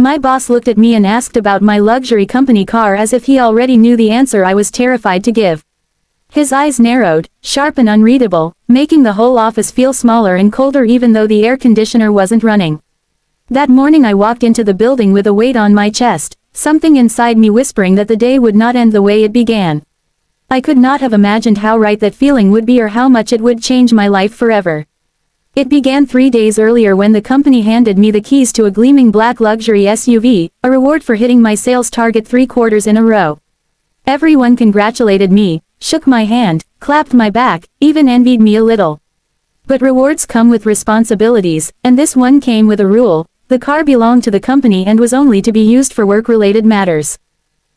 My boss looked at me and asked about my luxury company car as if he already knew the answer I was terrified to give. His eyes narrowed, sharp and unreadable, making the whole office feel smaller and colder even though the air conditioner wasn't running. That morning I walked into the building with a weight on my chest, something inside me whispering that the day would not end the way it began. I could not have imagined how right that feeling would be or how much it would change my life forever. It began 3 days earlier when the company handed me the keys to a gleaming black luxury SUV, a reward for hitting my sales target 3 quarters in a row. Everyone congratulated me, shook my hand, clapped my back, even envied me a little. But rewards come with responsibilities, and this one came with a rule: the car belonged to the company and was only to be used for work-related matters.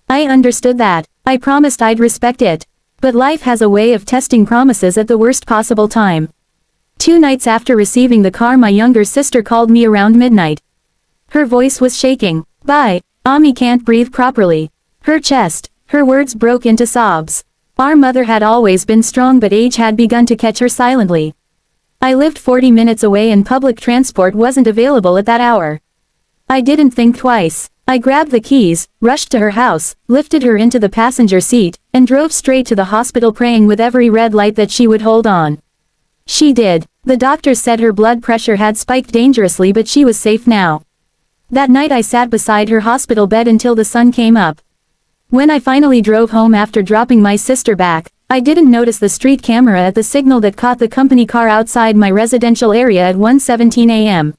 I understood that. I promised I'd respect it. But life has a way of testing promises at the worst possible time. 2 nights after receiving the car, my younger sister called me around midnight. Her voice was shaking. "Bye, Ami can't breathe properly." Her words broke into sobs. Our mother had always been strong, but age had begun to catch her silently. I lived 40 minutes away and public transport wasn't available at that hour. I didn't think twice. I grabbed the keys, rushed to her house, lifted her into the passenger seat, and drove straight to the hospital, praying with every red light that she would hold on. She did. The doctors said her blood pressure had spiked dangerously, but she was safe now. That night I sat beside her hospital bed until the sun came up. When I finally drove home after dropping my sister back, I didn't notice the street camera at the signal that caught the company car outside my residential area at 1:17 a.m.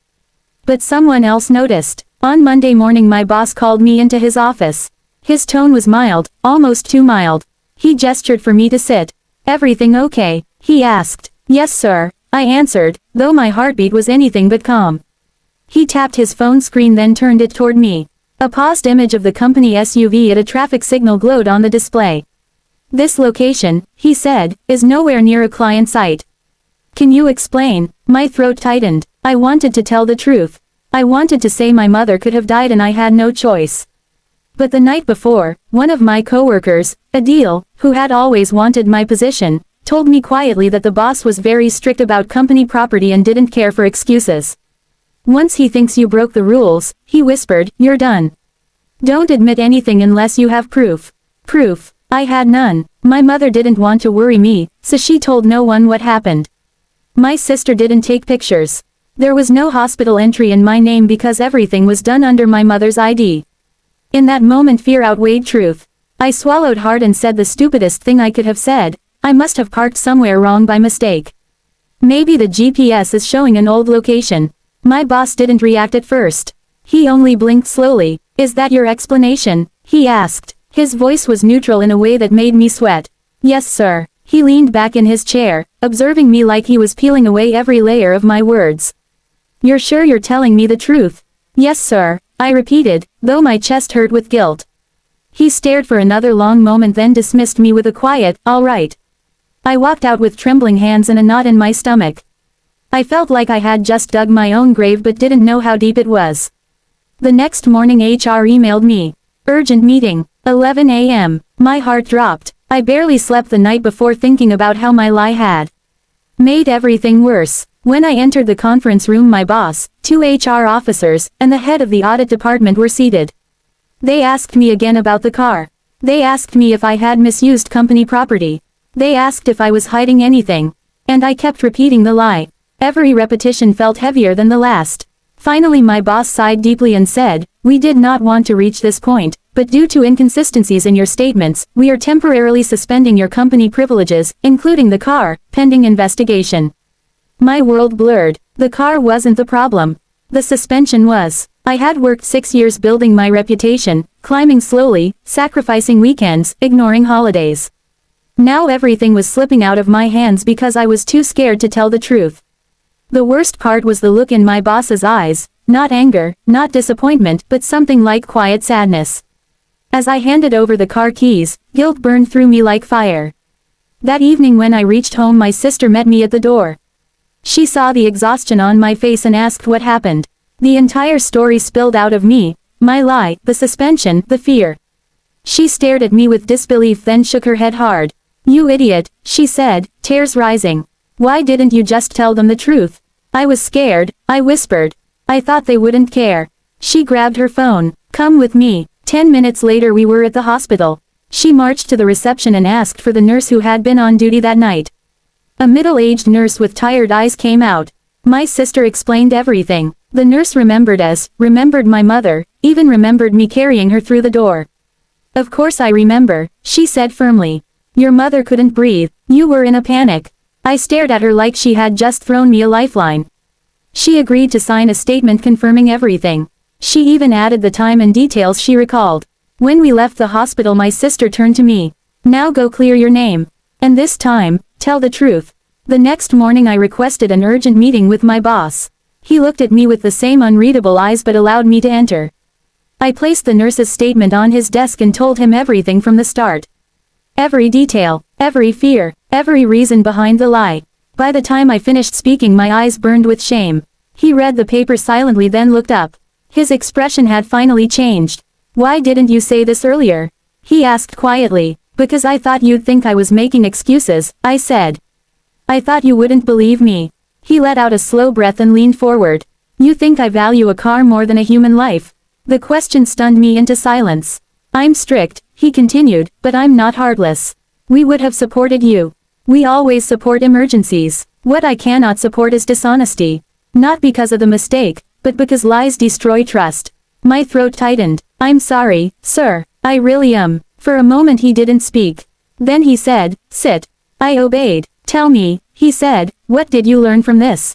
But someone else noticed. On Monday morning my boss called me into his office. His tone was mild, almost too mild. He gestured for me to sit. "Everything okay?" he asked. "Yes, sir," I answered, though my heartbeat was anything but calm. He tapped his phone screen, then turned it toward me. A paused image of the company SUV at a traffic signal glowed on the display. "This location," he said, "is nowhere near a client site." "Can you explain?" My throat tightened. I wanted to tell the truth. I wanted to say my mother could have died and I had no choice. But the night before, one of my coworkers, Adil, who had always wanted my position, told me quietly that the boss was very strict about company property and didn't care for excuses. "Once he thinks you broke the rules," he whispered, "you're done. Don't admit anything unless you have proof." Proof. I had none. My mother didn't want to worry me, so she told no one what happened. My sister didn't take pictures. There was no hospital entry in my name because everything was done under my mother's ID. In that moment fear outweighed truth. I swallowed hard and said the stupidest thing I could have said: I must have parked somewhere wrong by mistake. Maybe the GPS is showing an old location. My boss didn't react at first. He only blinked slowly. "Is that your explanation?" he asked. His voice was neutral in a way that made me sweat. "Yes, sir." He leaned back in his chair, observing me like he was peeling away every layer of my words. "You're sure you're telling me the truth?" "Yes, sir," I repeated, though my chest hurt with guilt. He stared for another long moment, then dismissed me with a quiet, "All right." I walked out with trembling hands and a knot in my stomach. I felt like I had just dug my own grave but didn't know how deep it was. The next morning HR emailed me. "Urgent meeting, 11 a.m. My heart dropped. I barely slept the night before thinking about how my lie had made everything worse. When I entered the conference room, my boss, 2 HR officers, and the head of the audit department were seated. They asked me again about the car. They asked me if I had misused company property. They asked if I was hiding anything. And I kept repeating the lie. Every repetition felt heavier than the last. Finally my boss sighed deeply and said, "We did not want to reach this point, but due to inconsistencies in your statements, we are temporarily suspending your company privileges, including the car, pending investigation." My world blurred. The car wasn't the problem. The suspension was. I had worked 6 years building my reputation, climbing slowly, sacrificing weekends, ignoring holidays. Now everything was slipping out of my hands because I was too scared to tell the truth. The worst part was the look in my boss's eyes, not anger, not disappointment, but something like quiet sadness. As I handed over the car keys, guilt burned through me like fire. That evening when I reached home, my sister met me at the door. She saw the exhaustion on my face and asked what happened. The entire story spilled out of me, my lie, the suspension, the fear. She stared at me with disbelief, then shook her head hard. "You idiot," she said, tears rising. "Why didn't you just tell them the truth?" "I was scared," I whispered. "I thought they wouldn't care." She grabbed her phone. Come with me. 10 minutes later we were at the hospital. She marched to the reception and asked for the nurse who had been on duty that night. A middle-aged nurse with tired eyes came out. My sister explained everything. The nurse remembered us, remembered my mother, even remembered me carrying her through the door. Of course I remember, she said firmly. Your mother couldn't breathe. You were in a panic. I stared at her like she had just thrown me a lifeline. She agreed to sign a statement confirming everything. She even added the time and details she recalled. When we left the hospital my sister turned to me. Now go clear your name. And this time, tell the truth. The next morning I requested an urgent meeting with my boss. He looked at me with the same unreadable eyes but allowed me to enter. I placed the nurse's statement on his desk and told him everything from the start. Every detail, every fear, every reason behind the lie. By the time I finished speaking my eyes burned with shame. He read the paper silently then looked up. His expression had finally changed. Why didn't you say this earlier? He asked quietly. Because I thought you'd think I was making excuses, I said. I thought you wouldn't believe me. He let out a slow breath and leaned forward. You think I value a car more than a human life? The question stunned me into silence. I'm strict, he continued, but I'm not heartless. We would have supported you. We always support emergencies. What I cannot support is dishonesty. Not because of the mistake, but because lies destroy trust. My throat tightened. I'm sorry, sir. I really am. For a moment he didn't speak. Then he said, sit. I obeyed. Tell me, he said, what did you learn from this?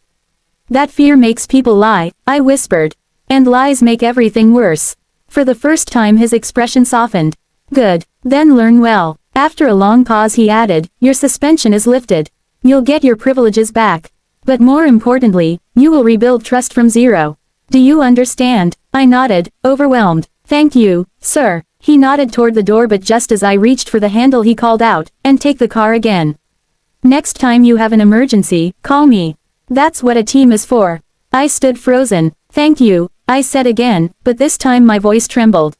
That fear makes people lie, I whispered. And lies make everything worse. For the first time his expression softened. Good. Then learn well. After a long pause he added, your suspension is lifted. You'll get your privileges back. But more importantly, you will rebuild trust from zero. Do you understand? I nodded, overwhelmed. Thank you, sir. He nodded toward the door but just as I reached for the handle he called out, and take the car again. Next time you have an emergency, call me. That's what a team is for. I stood frozen. Thank you, I said again, but this time my voice trembled.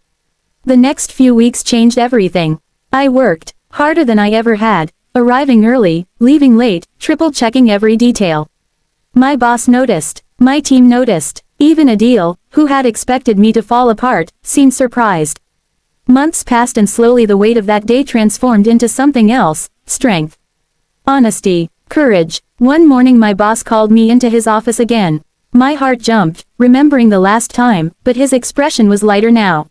The next few weeks changed everything. I worked harder than I ever had, arriving early, leaving late, triple checking every detail. My boss noticed. My team noticed. Even Adil, who had expected me to fall apart, seemed surprised. Months passed and slowly the weight of that day transformed into something else, strength. Honesty. Courage. One morning my boss called me into his office again. My heart jumped, remembering the last time, but his expression was lighter now.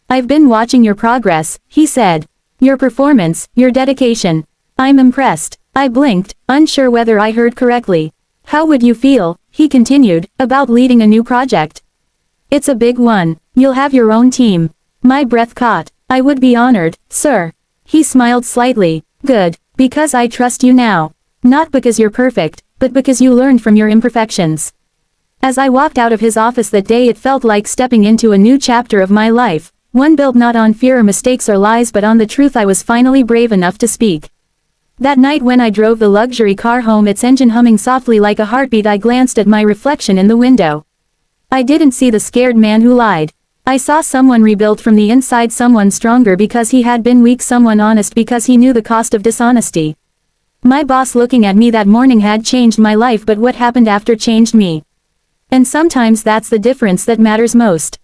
I've been watching your progress, he said. Your performance, your dedication. I'm impressed. I blinked, unsure whether I heard correctly. How would you feel, he continued, about leading a new project? It's a big one. You'll have your own team. My breath caught. I would be honored, sir. He smiled slightly. Good. Because I trust you now. Not because you're perfect, but because you learned from your imperfections. As I walked out of his office that day it felt like stepping into a new chapter of my life, one built not on fear or mistakes or lies but on the truth I was finally brave enough to speak. That night when I drove the luxury car home, its engine humming softly like a heartbeat, I glanced at my reflection in the window. I didn't see the scared man who lied. I saw someone rebuilt from the inside, someone stronger because he had been weak, someone honest because he knew the cost of dishonesty. My boss looking at me that morning had changed my life, but what happened after changed me. And sometimes that's the difference that matters most.